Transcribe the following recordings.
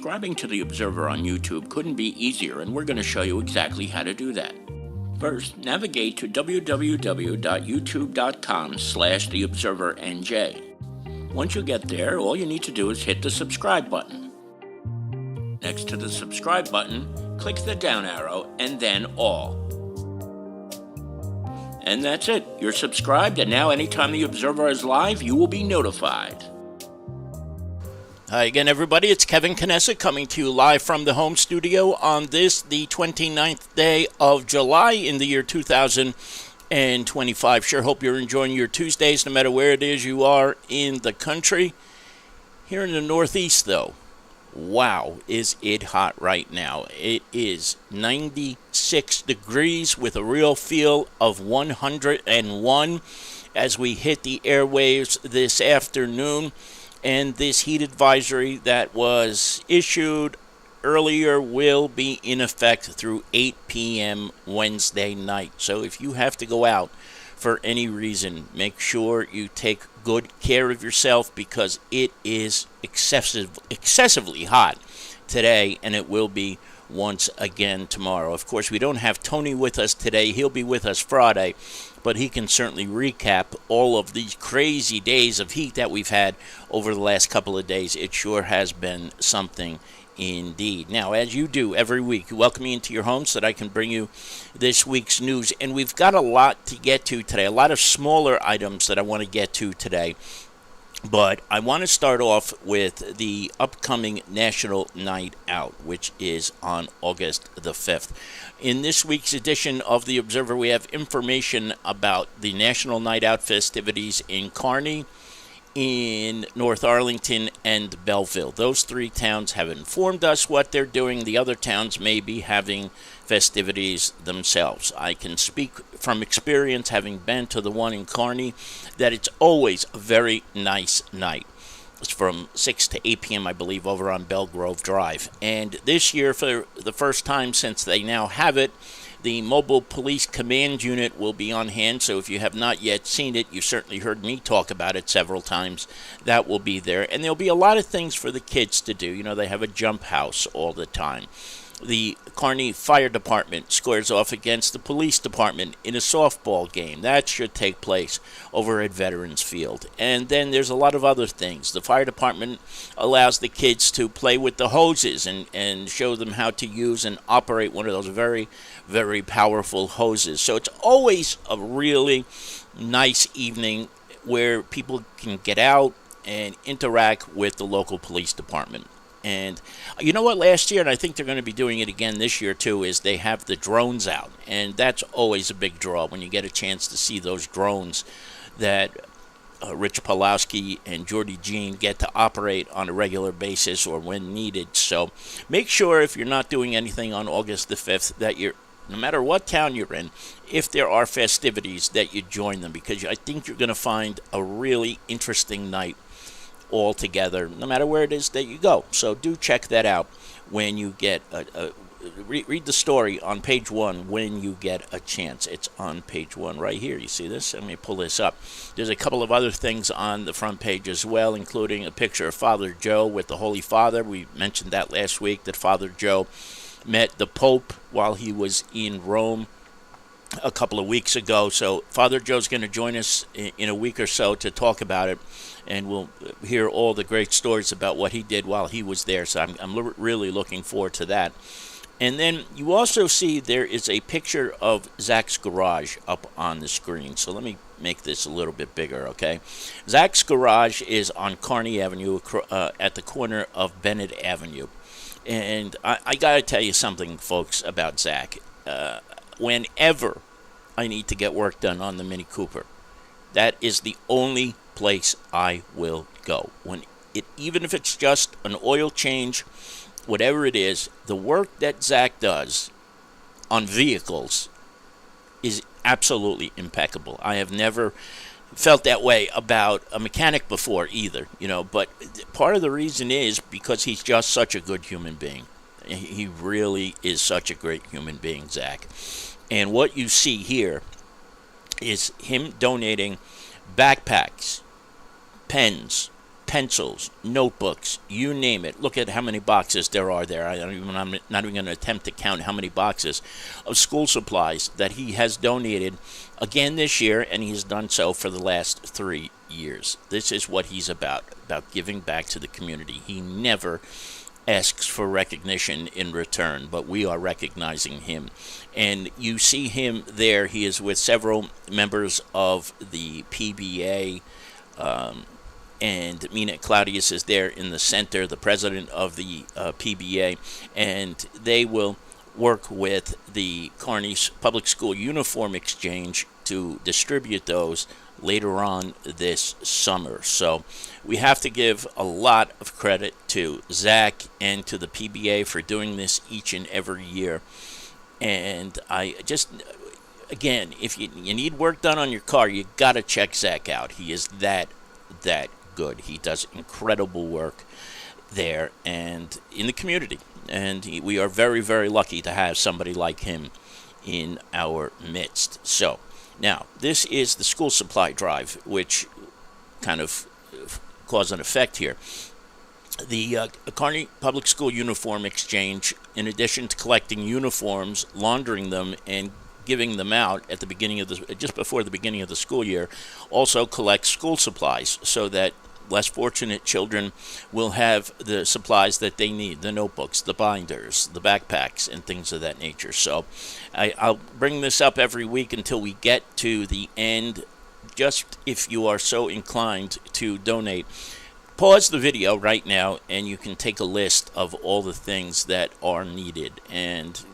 Subscribing to The Observer on YouTube couldn't be easier, and we're going to show you exactly how to do that. First, navigate to www.youtube.com/theobservernj. Once you get there, all you need to do is hit the subscribe button. Next to the subscribe button, click the down arrow and then all. And that's it. You're subscribed, and now anytime The Observer is live, you will be notified. Hi again, everybody. It's Kevin Knessa coming to you live from the home studio on this, the 29th day of July in the year 2025. Sure hope you're enjoying your Tuesdays, no matter where it is you are in the country. Here in the Northeast, though, wow, is it hot right now. It is 96 degrees with a real feel of 101 as we hit the airwaves this afternoon. And this heat advisory that was issued earlier will be in effect through 8 p.m. Wednesday night. So if you have to go out for any reason, make sure you take good care of yourself because it is excessively hot today, and it will be once again tomorrow. Of course, we don't have Tony with us today. He'll be with us Friday, but he can certainly recap all of these crazy days of heat that we've had over the last couple of days. It sure has been something indeed. Now, as you do every week, you welcome me into your home so that I can bring you this week's news. And we've got a lot to get to today, a lot of smaller items that I want to get to today. But I want to start off with the upcoming National Night Out, which is on August the 5th. In this week's edition of The Observer, we have information about the National Night Out festivities in Kearney, in North Arlington, and Belleville. Those three towns have informed us what they're doing. The other towns may be having festivities themselves. I can speak from experience, having been to the one in Kearney, that it's always a very nice night. It's from 6 to 8 p.m., I believe, over on Belgrove Drive. And this year, for the first time since they now have it, the Mobile Police Command Unit will be on hand, so if you have not yet seen it, you certainly heard me talk about it several times. That will be there. And there'll be a lot of things for the kids to do. You know, they have a jump house all the time. The Kearney Fire Department squares off against the police department in a softball game. That should take place over at Veterans Field. And then there's a lot of other things. The fire department allows the kids to play with the hoses and show them how to use and operate one of those very, very powerful hoses. So it's always a really nice evening where people can get out and interact with the local police department. And you know what, last year, and I think they're going to be doing it again this year too, is they have the drones out. And that's always a big draw when you get a chance to see those drones that Rich Pawlowski and Jordy Jean get to operate on a regular basis or when needed. So make sure if you're not doing anything on August the 5th that you're, no matter what town you're in, if there are festivities, that you join them, because I think you're going to find a really interesting night all together, no matter where it is that you go. So do check that out when you get read the story on page 1 when you get a chance. It's on page 1 right here. You see this? Let me pull this up. There's a couple of other things on the front page as well, including a picture of Father Joe with the Holy Father. We mentioned that last week, that Father Joe met the Pope while he was in Rome a couple of weeks ago. So Father Joe's going to join us in a week or so to talk about it, and we'll hear all the great stories about what he did while he was there. So I'm really looking forward to that. And then you also see there is a picture of Zach's garage up on the screen. So let me make this a little bit bigger, okay? Zach's garage is on Kearney Avenue at the corner of Bennett Avenue. And I got to tell you something, folks, about Zach. Whenever I need to get work done on the Mini Cooper, that is the only place I will go. Even if it's just an oil change, whatever it is, the work that Zach does on vehicles is absolutely impeccable. I have never felt that way about a mechanic before either, but part of the reason is because he's just such a good human being. He really is such a great human being, Zach. And what you see here is him donating backpacks, pens, pencils, notebooks, you name it. Look at how many boxes there are there. I'm not even going to attempt to count how many boxes of school supplies that he has donated again this year, and he's done so for the last 3 years. This is what he's about giving back to the community. He never asks for recognition in return, but we are recognizing him. And you see him there. He is with several members of the PBA, and Mina Claudius is there in the center, the president of the PBA, and they will work with the Kearney Public School Uniform Exchange to distribute those later on this summer. So we have to give a lot of credit to Zach and to the PBA for doing this each and every year. And I just, again, if you need work done on your car, you got to check Zach out. He is that good. He does incredible work there and in the community. And we are very, very lucky to have somebody like him in our midst. So now, this is the school supply drive, which kind of cause and effect here. The Kearney Public School Uniform Exchange, in addition to collecting uniforms, laundering them, and giving them out at the beginning of just before the beginning of the school year, also collects school supplies so that less fortunate children will have the supplies that they need, the notebooks, the binders, the backpacks, and things of that nature. So I'll bring this up every week until we get to the end. Just if you are so inclined to donate, pause the video right now and you can take a list of all the things that are needed. And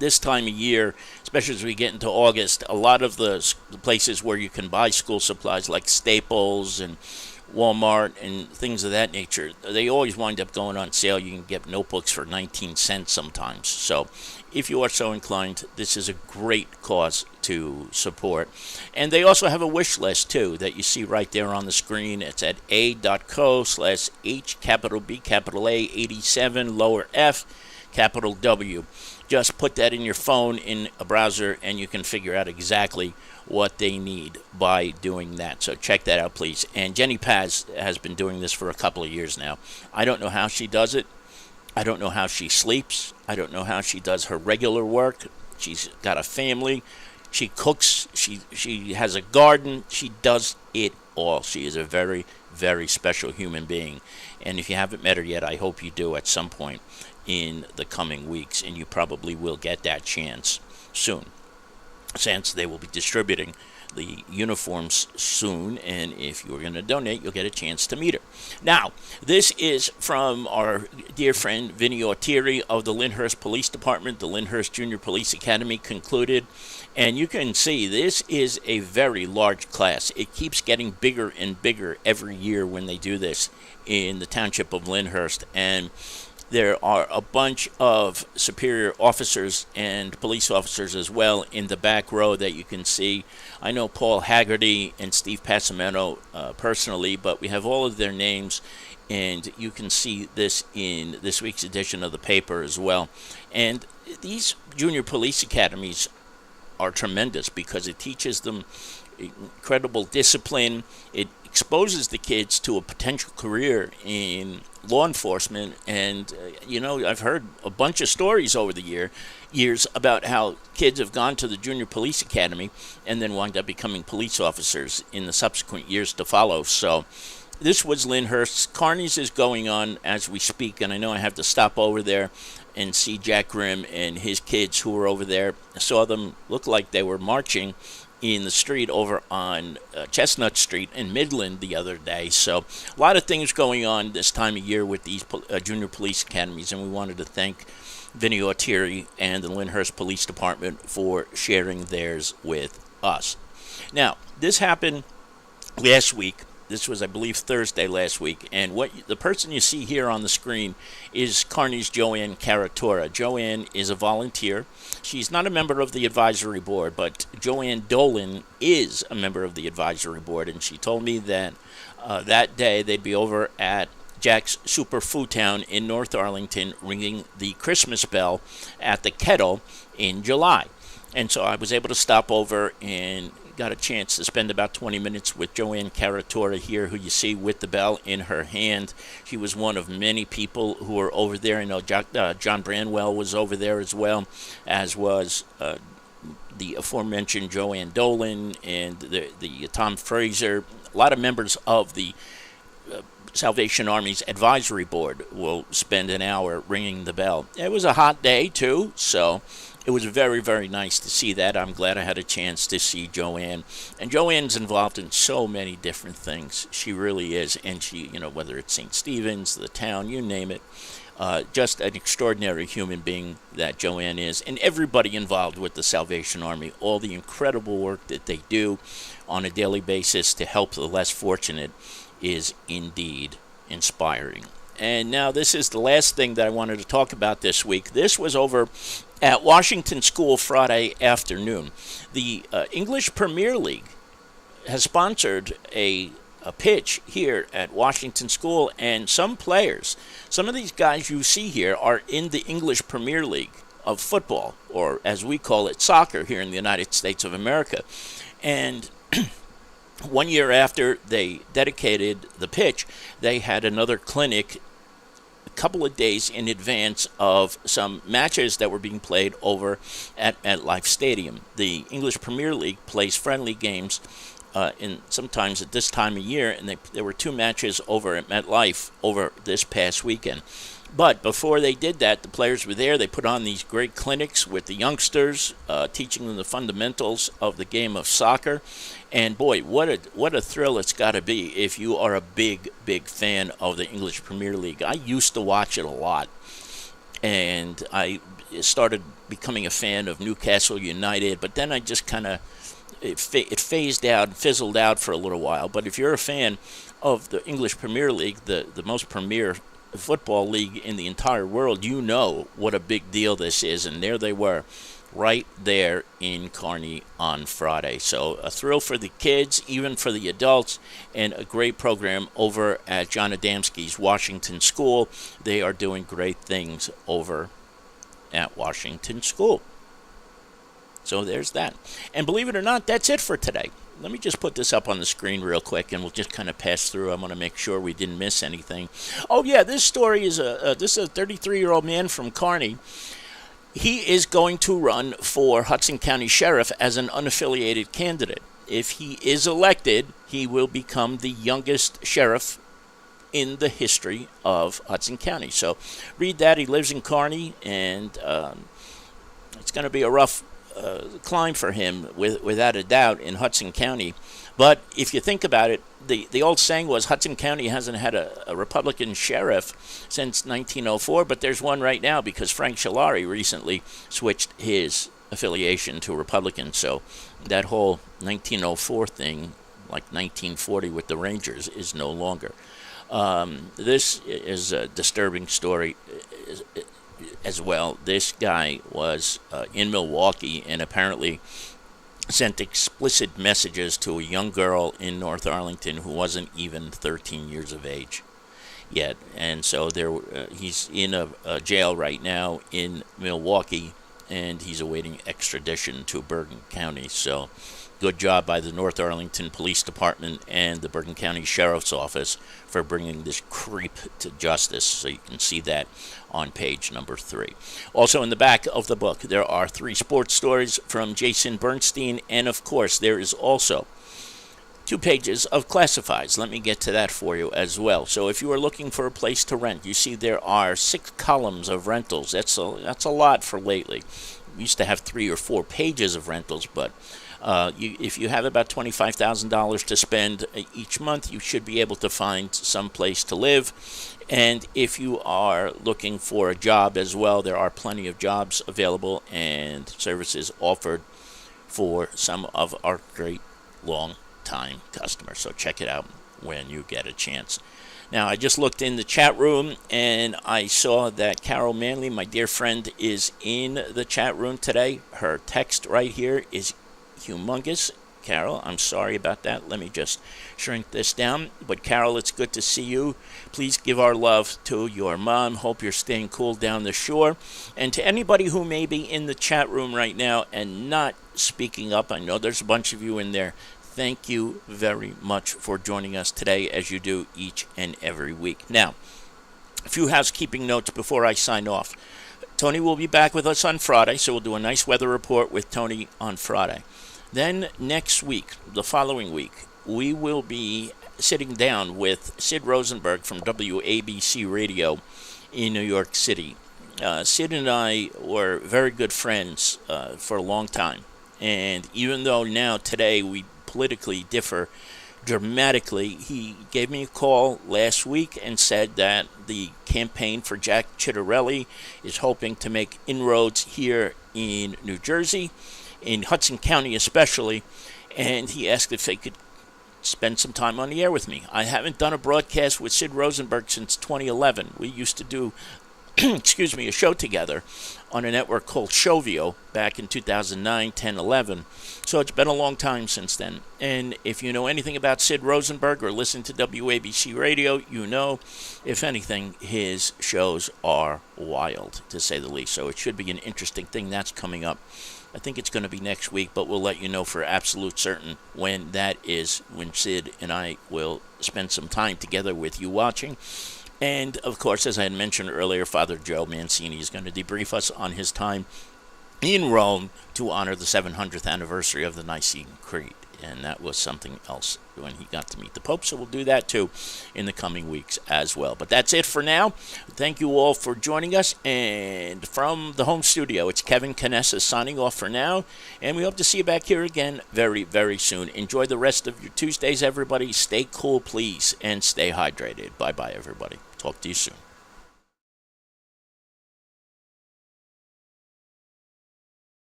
this time of year, especially as we get into August, a lot of the places where you can buy school supplies like Staples and Walmart and things of that nature, they always wind up going on sale. You can get notebooks for 19 cents sometimes. So if you are so inclined, this is a great cause to support. And they also have a wish list too that you see right there on the screen. It's at a.co/H capital B capital A 87 lower F capital W. Just put that in your phone in a browser and you can figure out exactly what they need by doing that. So check that out, please. And Jenny Paz has been doing this for a couple of years now. I don't know how she does it. I don't know how she sleeps. I don't know how she does her regular work. She's got a family. She cooks. She has a garden. She does it all. She is a very, very special human being. And if you haven't met her yet, I hope you do at some point in the coming weeks. And you probably will get that chance soon, since they will be distributing the uniforms soon, and if you're going to donate, you'll get a chance to meet her. Now, this is from our dear friend Vinny Autiri of the Lyndhurst Police Department. The Lyndhurst Junior Police Academy concluded, and you can see this is a very large class. It keeps getting bigger and bigger every year when they do this in the township of Lyndhurst, and there are a bunch of superior officers and police officers as well in the back row that you can see. I know Paul Haggerty and Steve Passamento personally, but we have all of their names, and you can see this in this week's edition of the paper as well. And these junior police academies are tremendous because it teaches them incredible discipline. It exposes the kids to a potential career in law enforcement, and I've heard a bunch of stories over the years about how kids have gone to the junior police academy and then wind up becoming police officers in the subsequent years to follow. So this was Lyndhurst. Kearney's is going on as we speak, and I know I have to stop over there and see Jack Grimm and his kids who were over there. I saw them look like they were marching in the street over on Chestnut Street in Midland the other day. So a lot of things going on this time of year with these junior police academies, and we wanted to thank Vinny Autiri and the Lyndhurst Police Department for sharing theirs with us. Now, this happened last week. This was, I believe, Thursday last week, and the person you see here on the screen is Kearney's Joanne Caratora. Joanne is a volunteer. She's not a member of the advisory board, but Joanne Dolan is a member of the advisory board, and she told me that that day they'd be over at Jack's Super Food Town in North Arlington ringing the Christmas bell at the Kettle in July. And so I was able to stop over and got a chance to spend about 20 minutes with Joanne Caratora here, who you see with the bell in her hand. She was one of many people who were over there. I know John Branwell was over there as well, as was the aforementioned Joanne Dolan and the Tom Fraser. A lot of members of the Salvation Army's advisory board will spend an hour ringing the bell. It was a hot day, too, so it was very, very nice to see that. I'm glad I had a chance to see Joanne. And Joanne's involved in so many different things. She really is. And she, whether it's St. Stephen's, the town, you name it, just an extraordinary human being that Joanne is. And everybody involved with the Salvation Army, all the incredible work that they do on a daily basis to help the less fortunate is indeed inspiring. And now this is the last thing that I wanted to talk about this week. This was over at Washington School Friday afternoon. The English Premier League has sponsored a pitch here at Washington School, and some players, some of these guys you see here are in the English Premier League of football, or as we call it, soccer here in the United States of America. And 1 year after they dedicated the pitch, they had another clinic a couple of days in advance of some matches that were being played over at MetLife Stadium. The English Premier League plays friendly games sometimes at this time of year, and there were 2 matches over at MetLife over this past weekend. But before they did that, the players were there. They put on these great clinics with the youngsters, teaching them the fundamentals of the game of soccer. And boy, what a thrill it's got to be if you are a big, big fan of the English Premier League. I used to watch it a lot, and I started becoming a fan of Newcastle United, but then I just kind of, it phased out, fizzled out for a little while. But if you're a fan of the English Premier League, the most premier football league in the entire world, you know what a big deal this is. And there they were, right there in Kearney on Friday. So a thrill for the kids, even for the adults, and a great program over at John Adamski's Washington School. They are doing great things over at Washington School. So there's that. And believe it or not, that's it for today. Let me just put this up on the screen real quick, and we'll just kind of pass through. I want to make sure we didn't miss anything. Oh, yeah, this story is this is a 33-year-old man from Kearney. He is going to run for Hudson County Sheriff as an unaffiliated candidate. If he is elected, he will become the youngest sheriff in the history of Hudson County. So read that. He lives in Kearney, and it's going to be a rough climb for him, without a doubt, in Hudson County. But if you think about it, the old saying was Hudson County hasn't had a Republican sheriff since 1904, but there's one right now because Frank Scolari recently switched his affiliation to Republican. So that whole 1904 thing, like 1940 with the Rangers, is no longer. This is a disturbing story as well. This guy was in Milwaukee and apparently sent explicit messages to a young girl in North Arlington who wasn't even 13 years of age yet. And so he's in a jail right now in Milwaukee, and he's awaiting extradition to Bergen County. So good job by the North Arlington Police Department and the Bergen County Sheriff's Office for bringing this creep to justice. So you can see that on page number 3. Also in the back of the book, there are 3 sports stories from Jason Bernstein, and of course there is also 2 pages of classifieds. Let me get to that for you as well. So if you are looking for a place to rent, you see there are 6 columns of rentals. That's a lot for lately. We used to have 3 or 4 pages of rentals, but if you have about $25,000 to spend each month, you should be able to find some place to live. And if you are looking for a job as well, there are plenty of jobs available and services offered for some of our great long-time customers. So check it out when you get a chance. Now, I just looked in the chat room, and I saw that Carol Manley, my dear friend, is in the chat room today. Her text right here is humongous. Carol, I'm sorry about that. Let me just shrink this down. But Carol, it's good to see you. Please give our love to your mom. Hope you're staying cool down the shore. And to anybody who may be in the chat room right now and not speaking up. I know there's a bunch of you in there. Thank you very much for joining us today, as you do each and every week. Now, a few housekeeping notes before I sign off. Tony will be back with us on Friday, so we'll do a nice weather report with Tony on Friday. Then next week, the following week, we will be sitting down with Sid Rosenberg from WABC Radio in New York City. Sid and I were very good friends for a long time. And even though now, today, we politically differ dramatically, he gave me a call last week and said that the campaign for Jack Ciattarelli is hoping to make inroads here in New Jersey, in Hudson County especially, and he asked if they could spend some time on the air with me. I haven't done a broadcast with Sid Rosenberg since 2011. We used to do a show together on a network called Shovio back in 2009, 10, 11. So it's been a long time since then. And if you know anything about Sid Rosenberg or listen to WABC Radio, you know, if anything, his shows are wild, to say the least. So it should be an interesting thing that's coming up. I think it's going to be next week, but we'll let you know for absolute certain when that is, when Sid and I will spend some time together with you watching. And, of course, as I had mentioned earlier, Father Joe Mancini is going to debrief us on his time in Rome to honor the 700th anniversary of the Nicene Creed. And that was something else when he got to meet the Pope. So we'll do that, too, in the coming weeks as well. But that's it for now. Thank you all for joining us. And from the home studio, it's Kevin Canessa signing off for now. And we hope to see you back here again very, very soon. Enjoy the rest of your Tuesdays, everybody. Stay cool, please, and stay hydrated. Bye-bye, everybody. Talk to you soon.